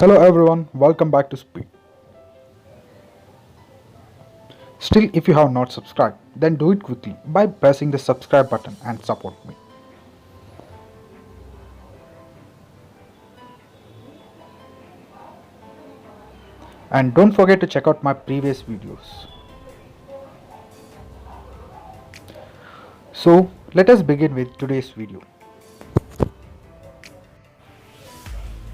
Hello everyone, welcome back to Speed. Still, if you have not subscribed, then do it quickly by pressing the subscribe button and support me. And don't forget to check out my previous videos. So, let us begin with today's video.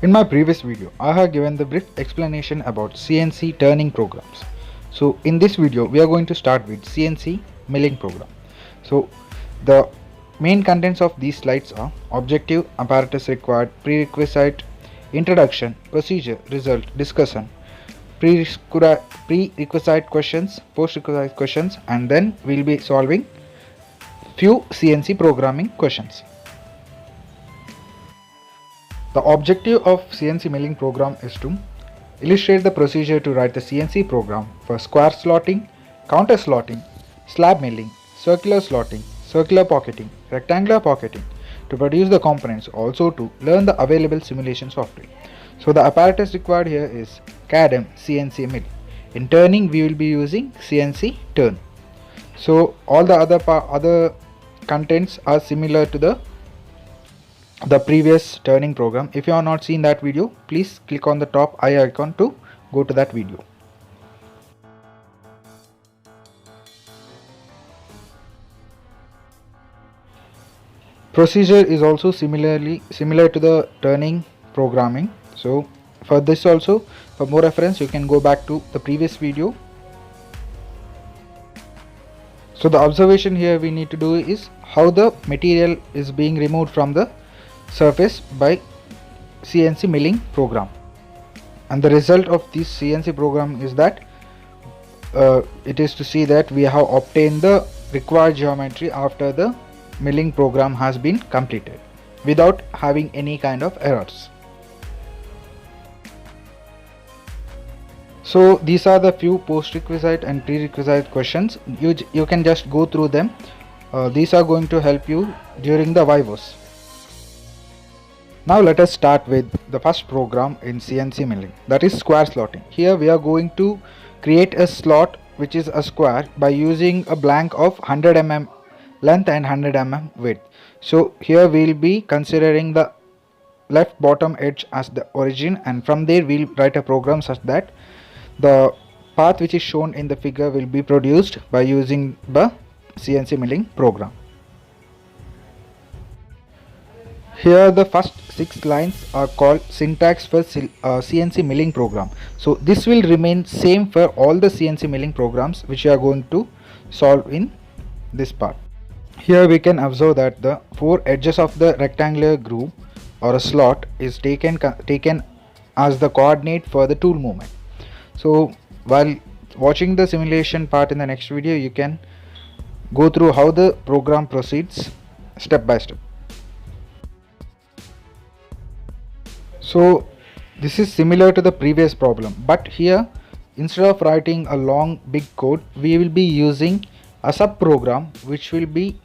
In my previous video, I have given the brief explanation about CNC turning programs. So, in this video, we are going to start with CNC milling program. So, the main contents of these slides are objective, apparatus required, prerequisite, introduction, procedure, result, discussion, prerequisite questions, post-requisite questions, and then we'll be solving few CNC programming questions. The objective of CNC milling program is to illustrate the procedure to write the CNC program for square slotting, counter slotting, slab milling, circular slotting, circular pocketing, rectangular pocketing to produce the components, also to learn the available simulation software. So the apparatus required here is CAD/CAM CNC mill. In turning we will be using CNC turn. So all the other contents are similar to the previous turning program. If you have not seen that video, please click on the top eye icon to go to that video. Procedure is also similar to the turning programming. So for this also, for more reference, you can go back to the previous video. So the observation here we need to do is how the material is being removed from the surface by CNC milling program, and the result of this CNC program is that it is to see that we have obtained the required geometry after the milling program has been completed without having any kind of errors. So these are the few post-requisite and prerequisite questions. You can just go through them. These are going to help you during the vivos. Now let us start with the first program in CNC milling, that is square slotting. Here we are going to create a slot which is a square by using a blank of 100 mm length and 100 mm width. So here we will be considering the left bottom edge as the origin, and from there we will write a program such that the path which is shown in the figure will be produced by using the CNC milling program. Here the first 6 lines are called syntax for CNC milling program. So this will remain same for all the CNC milling programs which we are going to solve in this part. Here we can observe that the 4 edges of the rectangular groove or a slot is taken as the coordinate for the tool movement. So while watching the simulation part in the next video, you can go through how the program proceeds step by step. So this is similar to the previous problem, but here instead of writing a long big code, we will be using a sub program which will be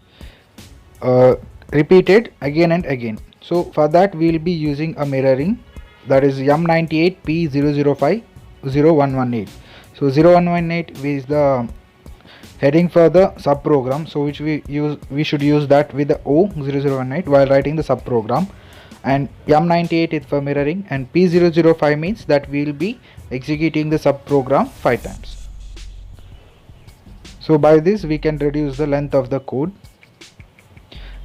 repeated again and again. So for that we will be using a mirroring, that is M98P005018. So 0118 is the heading for the sub program, so which we should use that with the O0018 while writing the sub program, and M98 is for mirroring, and P005 means that we will be executing the sub program 5 times. So by this we can reduce the length of the code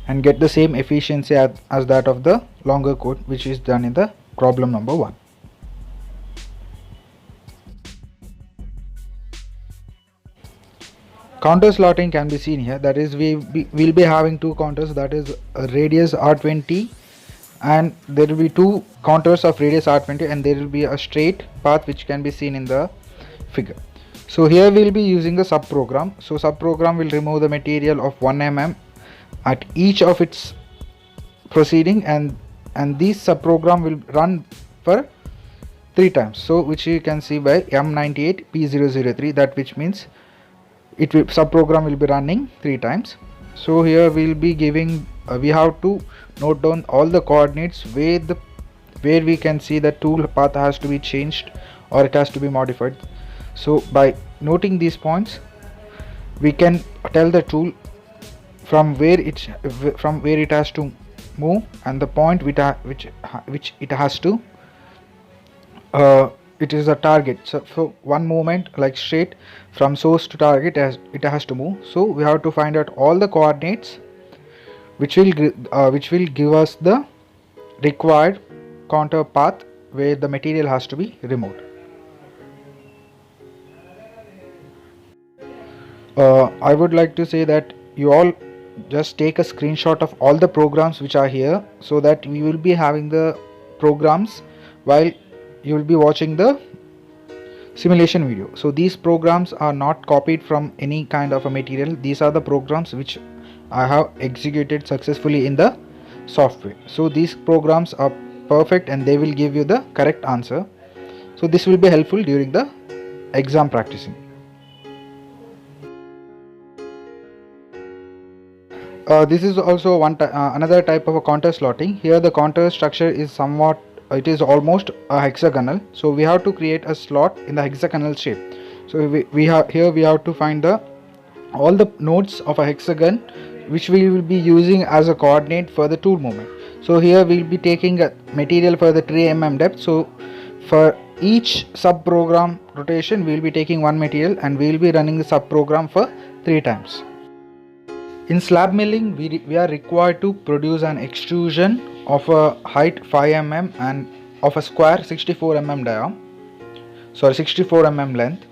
and get the same efficiency as that of the longer code which is done in the problem number 1. Counter slotting can be seen here, that is we will be having 2 counters, that is a radius R20, and there will be 2 counters of radius R20, and there will be a straight path which can be seen in the figure. So here we will be using the sub program. So sub program will remove the material of 1 mm at each of its proceeding, and this sub program will run for 3 times. So which you can see by M98P003, that which means sub program will be running 3 times. So here we will be giving we have to note down all the coordinates where the where we can see the tool path has to be changed or it has to be modified. So by noting these points, we can tell the tool from where it has to move and the point which it has to it is a target. So for one movement like straight from source to target, it has to move. So we have to find out all the coordinates which will give us the required contour path where the material has to be removed. I would like to say that you all just take a screenshot of all the programs which are here, so that we will be having the programs while you will be watching the simulation video. So these programs are not copied from any kind of a material. These are the programs which I have executed successfully in the software. So these programs are perfect and they will give you the correct answer. So this will be helpful during the exam practicing. This is also another type of a contour slotting. Here the contour structure is somewhat, it is almost a hexagonal. So we have to create a slot in the hexagonal shape. So we have to find all the nodes of a hexagon which we will be using as a coordinate for the tool movement. So here we will be taking a material for the 3 mm depth. So for each sub program rotation we will be taking one material and we will be running the sub program for 3 times. In slab milling, we are required to produce an extrusion of a height 5 mm and of a square 64 mm length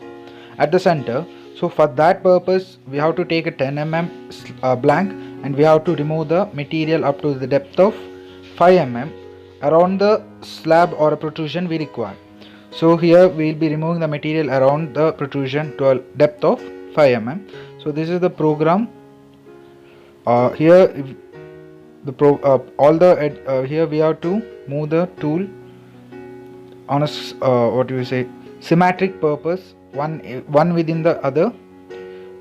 at the center. So for that purpose, we have to take a 10 mm blank and we have to remove the material up to the depth of 5 mm around the slab or a protrusion we require. So here we will be removing the material around the protrusion to a depth of 5 mm. So this is the program. Here we have to move the tool on a symmetric purpose, one within the other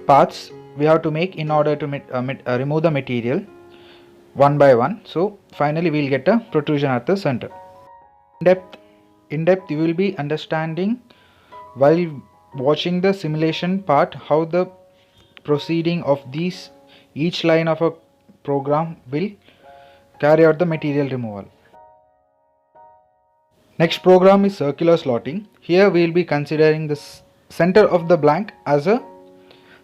paths we have to make in order to remove the material one by one. So finally we will get a protrusion at the center. In depth you will be understanding while watching the simulation part how the proceeding of each line of a program will carry out the material removal. Next program is circular slotting. Here we will be considering the center of the blank as a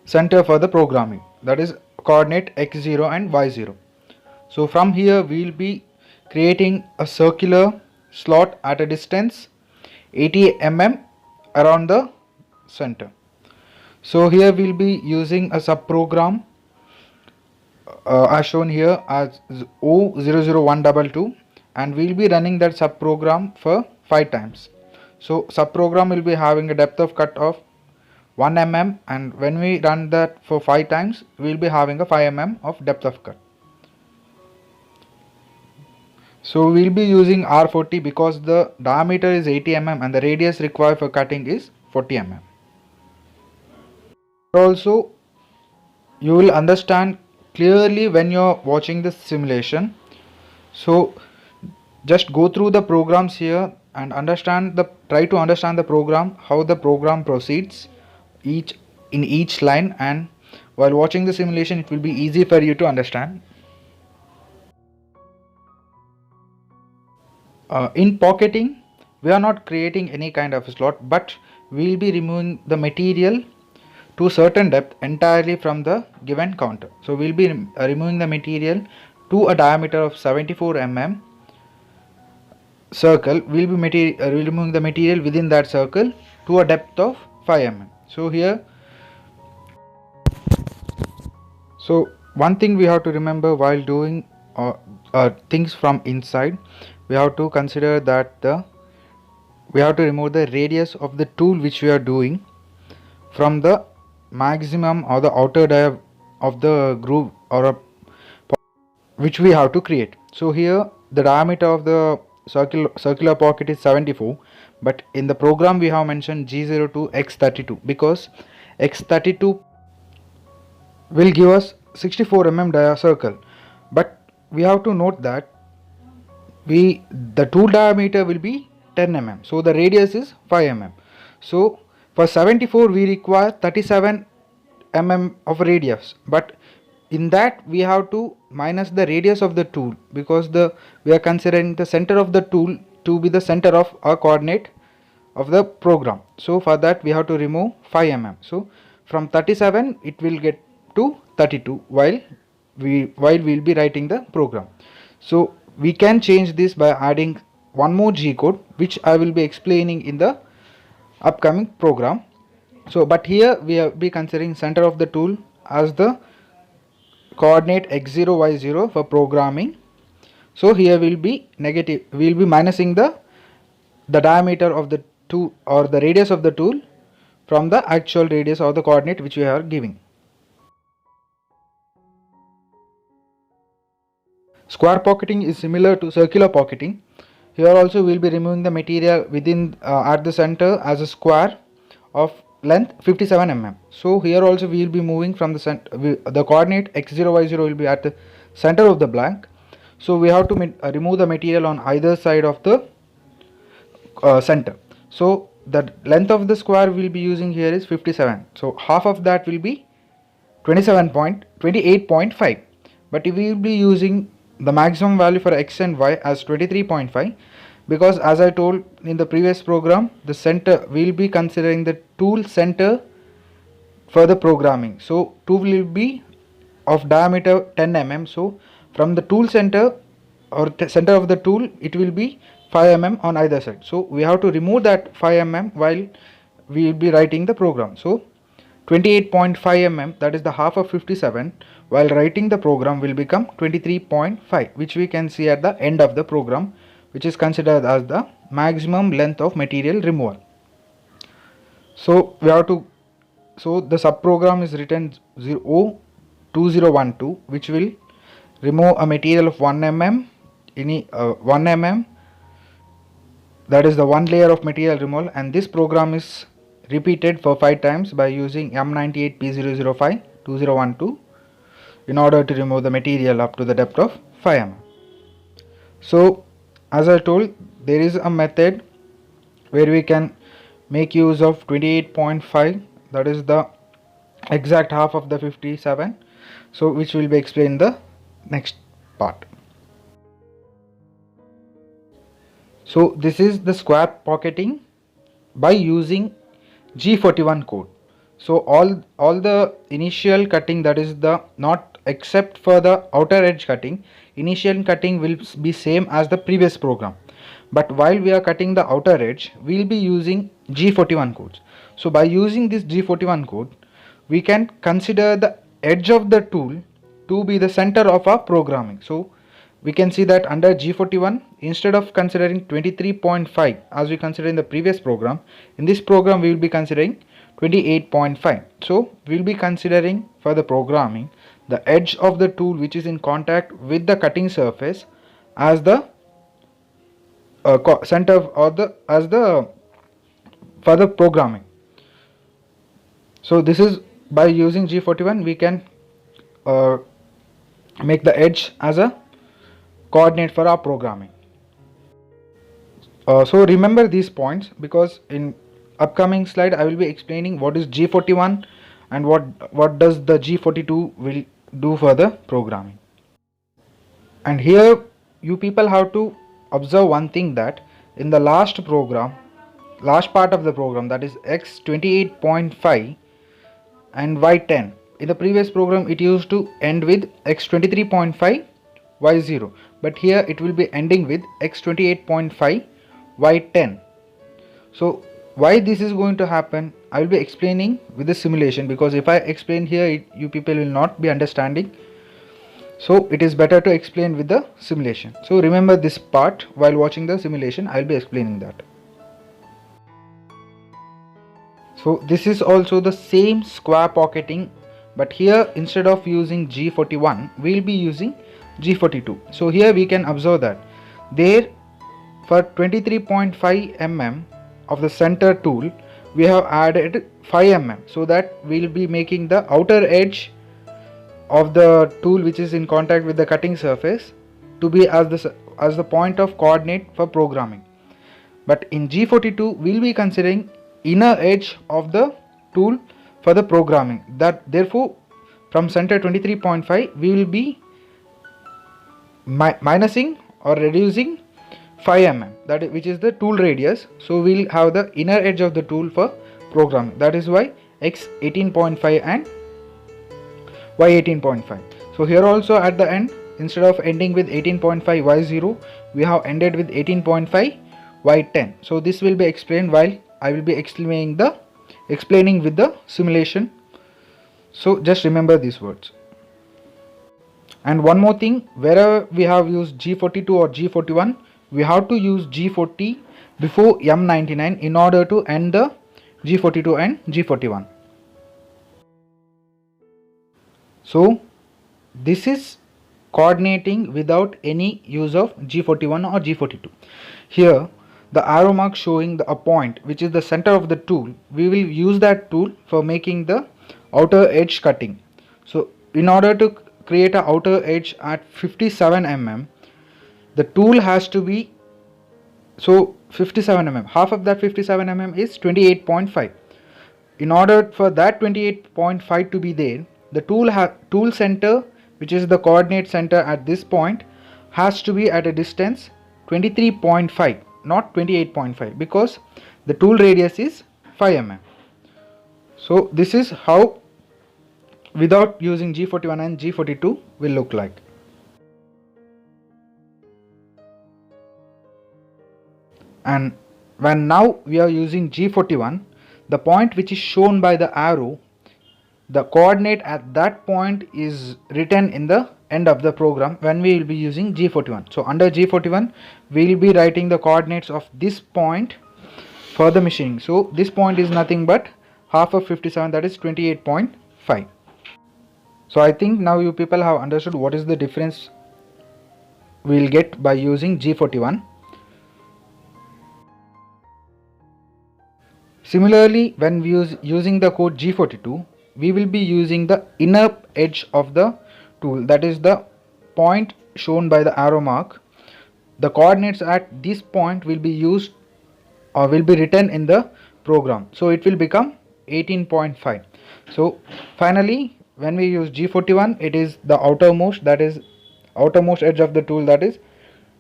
center for the programming, that is coordinate x0 and y0. So from here we will be creating a circular slot at a distance 80 mm around the center. So here we will be using a subprogram as shown here as O00122 and we will be running that subprogram for 5 times. So subprogram will be having a depth of cut of 1 mm and when we run that for 5 times we will be having a 5 mm of depth of cut. So we will be using R40 because the diameter is 80 mm and the radius required for cutting is 40 mm. Also you will understand clearly when you are watching the simulation. So just go through the programs here and try to understand the program, how the program proceeds in each line, and while watching the simulation it will be easy for you to understand. In pocketing we are not creating any kind of a slot, but we will be removing the material to certain depth entirely from the given counter. So we will be removing the material to a diameter of 74 mm circle. We will be removing the material within that circle to a depth of 5 mm. So one thing we have to remember while doing things from inside, we have to consider that we have to remove the radius of the tool which we are doing from the maximum or the outer dia of the groove which we have to create. So here the diameter of the circular pocket is 74, but in the program we have mentioned G0 to X32 because X32 will give us 64 mm dia circle, but we have to note that the tool diameter will be 10 mm, so the radius is 5 mm. So for 74 we require 37 mm of radius, but in that we have to minus the radius of the tool, because we are considering the center of the tool to be the center of our coordinate of the program. So for that we have to remove 5 mm. So from 37 it will get to 32 while we will be writing the program. So we can change this by adding one more G code, which I will be explaining in the upcoming program. So but here we will be considering center of the tool as the coordinate x0 y0 for programming. So here will be negative, we will be minusing the diameter of the tool or the radius of the tool from the actual radius or the coordinate which we are giving. Square pocketing is similar to circular pocketing. Here also we will be removing the material within at the center as a square of length 57 mm. So here also we will be moving from the center, the coordinate x0 y0 will be at the center of the blank. So we have to remove the material on either side of the center. So the length of the square we will be using here is 57. So half of that will be 28.5. But we will be using the maximum value for x and y as 23.5, because as I told in the previous program, the center we will be considering the tool center for the programming. So tool will be of diameter 10 mm. So from the tool center or center of the tool it will be 5 mm on either side. So we have to remove that 5 mm while we will be writing the program. So 28.5 mm, that is the half of 57, while writing the program will become 23.5, which we can see at the end of the program, which is considered as the maximum length of material removal. So we have to, so the subprogram is written 02012, which will remove a material of 1 mm, 1 mm, that is the one layer of material removal, and this program is repeated for 5 times by using M98P005 2012 in order to remove the material up to the depth of 5 mm. So as I told, there is a method where we can make use of 28.5, that is the exact half of the 57, so which will be explained in the next part. So this is the square pocketing by using G41 code. So all the initial cutting, that is the not except for the outer edge cutting, initial cutting will be same as the previous program, but while we are cutting the outer edge we will be using G41 codes. So by using this G41 code we can consider the edge of the tool to be the center of our programming. So we can see that under G41, instead of considering 23.5 as we considered in the previous program, in this program we will be considering 28.5. So we will be considering for the programming the edge of the tool which is in contact with the cutting surface as the center or the for the programming. So this is by using G41 we can make the edge as a coordinate for our programming. So remember these points, because in upcoming slide I will be explaining what is G41 and what does the G42 will do for the programming. And here you people have to observe one thing, that in the last part of the program, that is x 28.5 and y 10, in the previous program it used to end with x 23.5 y0, but here it will be ending with x 28.5 y 10. So why this is going to happen, I will be explaining with the simulation, because if I explain here you people will not be understanding, so it is better to explain with the simulation. So remember this part while watching the simulation, I will be explaining that. So this is also the same square pocketing, but here instead of using G41 we will be using G42. So here we can observe that there for 23.5 mm of the center tool we have added 5 mm, so that we will be making the outer edge of the tool which is in contact with the cutting surface to be as as the point of coordinate for programming. But in G42 we'll be considering inner edge of the tool for the programming. That therefore from center 23.5 we will be minusing or reducing 5 mm, that is, which is the tool radius. So we'll have the inner edge of the tool for programming. That is why X 18.5 and Y 18.5. So here also at the end, instead of ending with 18.5 Y0, we have ended with 18.5 Y10. So this will be explained while I will be explaining with the simulation. So just remember these words. And one more thing, wherever we have used G42 or G41, we have to use G40 before M99 in order to end the G42 and G41. So this is coordinating without any use of G41 or G42. Here the arrow mark showing a point which is the center of the tool, we will use that tool for making the outer edge cutting. So in order to create an outer edge at 57 mm, the tool has to be, so 57 mm, half of that 57 mm is 28.5. In order for that 28.5 to be there, the tool center, which is the coordinate center at this point, has to be at a distance 23.5, not 28.5, because the tool radius is 5 mm. So this is how without using G41 and G42 will look like. And when now we are using G41, the point which is shown by the arrow, the coordinate at that point is written in the end of the program when we will be using G41. So under G41 we will be writing the coordinates of this point for the machining. So this point is nothing but half of 57, that is 28.5. So I think now you people have understood what is the difference we will get by using G41. Similarly, when we using the code G42, we will be using the inner edge of the tool, that is the point shown by the arrow mark. The coordinates at this point will be used or will be written in the program, so it will become 18.5. So finally when we use G41, it is the outermost, that is outermost edge of the tool, that is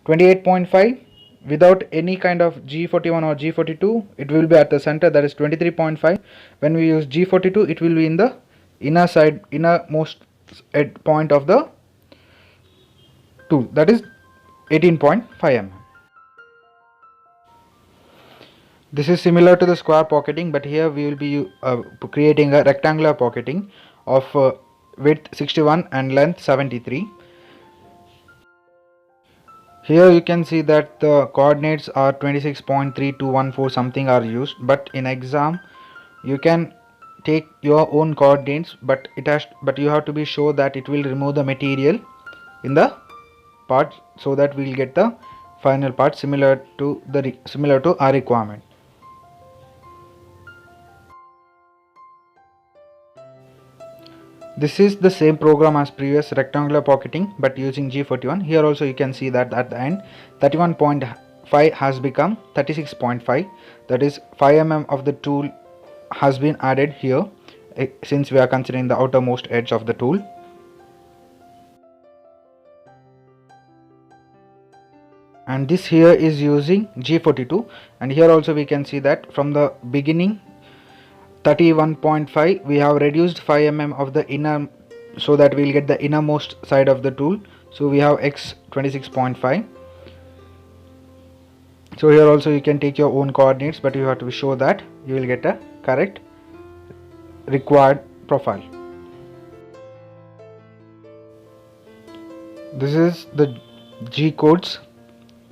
28.5. Without any kind of G41 or G42, it will be at the center, that is 23.5. When we use G42, it will be in the innermost point of the tool, that is 18.5 mm. This is similar to the square pocketing, but here we will be creating a rectangular pocketing of width 61 and length 73. Here you can see that the coordinates are 26.3214 something are used, but in exam you can take your own coordinates, but you have to be sure that it will remove the material in the part, so that we will get the final part similar to our requirement. This is the same program as previous rectangular pocketing, but using G41. Here also you can see that at the end 31.5 has become 36.5, that is 5 mm of the tool has been added here, since we are considering the outermost edge of the tool. And this here is using G42, and here also we can see that from the beginning 31.5 we have reduced 5 mm of the inner, so that we will get the innermost side of the tool. So we have X 26.5. So here also you can take your own coordinates, but you have to be sure that you will get a correct required profile. This is the G codes.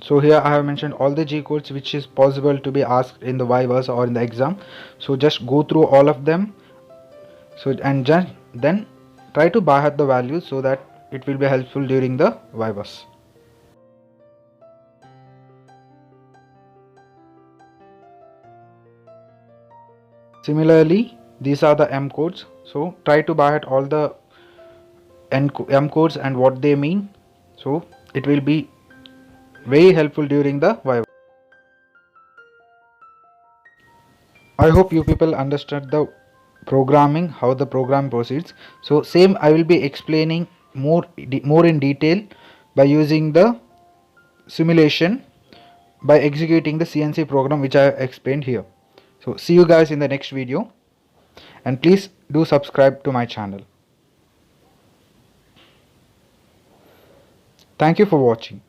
So here I have mentioned all the G codes which is possible to be asked in the vivas or in the exam. So just go through all of them. So and just then try to by heart the values, so that it will be helpful during the vivas. Similarly, these are the M codes. So try to by heart all the M codes and what they mean. So it will be very helpful during the Viva. I hope you people understood the programming, how the program proceeds. So same I will be explaining more in detail by using the simulation, by executing the CNC program which I have explained here. So see you guys in the next video, and please do subscribe to my channel. Thank you for watching.